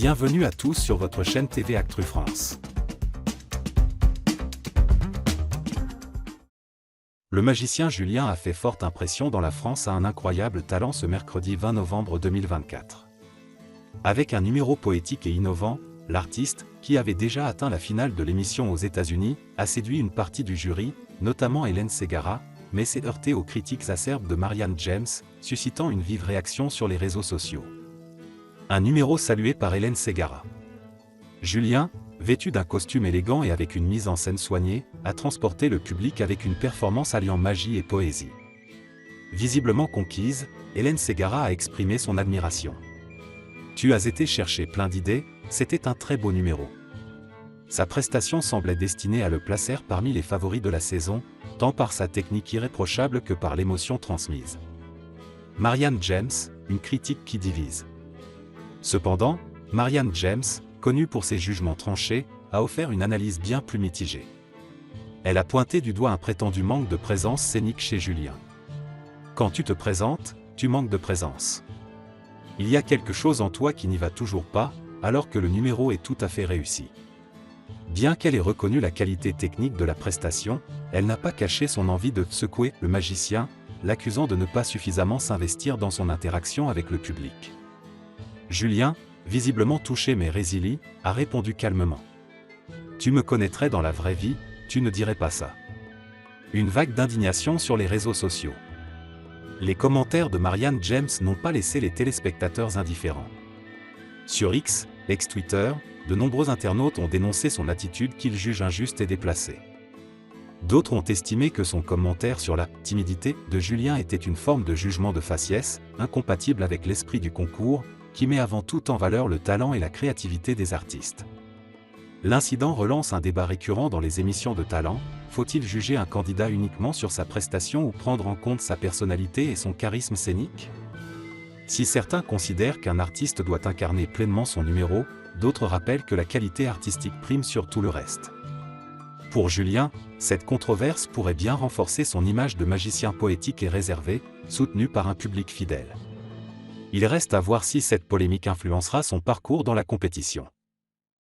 Bienvenue à tous sur votre chaîne TV Actu France. Le magicien Julien a fait forte impression dans la France à un incroyable talent ce mercredi 20 novembre 2024. Avec un numéro poétique et innovant, l'artiste, qui avait déjà atteint la finale de l'émission aux États-Unis, a séduit une partie du jury, notamment Hélène Ségara, mais s'est heurté aux critiques acerbes de Marianne James, suscitant une vive réaction sur les réseaux sociaux. Un numéro salué par Hélène Ségara. Julien, vêtu d'un costume élégant et avec une mise en scène soignée, a transporté le public avec une performance alliant magie et poésie. Visiblement conquise, Hélène Ségara a exprimé son admiration. « Tu as été chercher plein d'idées, c'était un très beau numéro. » Sa prestation semblait destinée à le placer parmi les favoris de la saison, tant par sa technique irréprochable que par l'émotion transmise. Marianne James, une critique qui divise. Cependant, Marianne James, connue pour ses jugements tranchés, a offert une analyse bien plus mitigée. Elle a pointé du doigt un prétendu manque de présence scénique chez Julien. « Quand tu te présentes, tu manques de présence. Il y a quelque chose en toi qui n'y va toujours pas, alors que le numéro est tout à fait réussi. » Bien qu'elle ait reconnu la qualité technique de la prestation, elle n'a pas caché son envie de secouer le magicien, l'accusant de ne pas suffisamment s'investir dans son interaction avec le public. Julien, visiblement touché mais résilient, a répondu calmement. « Tu me connaîtrais dans la vraie vie, tu ne dirais pas ça. » Une vague d'indignation sur les réseaux sociaux. Les commentaires de Marianne James n'ont pas laissé les téléspectateurs indifférents. Sur X, ex-Twitter, de nombreux internautes ont dénoncé son attitude qu'ils jugent injuste et déplacée. D'autres ont estimé que son commentaire sur la « timidité » de Julien était une forme de jugement de faciès, incompatible avec l'esprit du concours, qui met avant tout en valeur le talent et la créativité des artistes. L'incident relance un débat récurrent dans les émissions de talent. Faut-il juger un candidat uniquement sur sa prestation ou prendre en compte sa personnalité et son charisme scénique? Si certains considèrent qu'un artiste doit incarner pleinement son numéro, d'autres rappellent que la qualité artistique prime sur tout le reste. Pour Julien, cette controverse pourrait bien renforcer son image de magicien poétique et réservé, soutenu par un public fidèle. Il reste à voir si cette polémique influencera son parcours dans la compétition.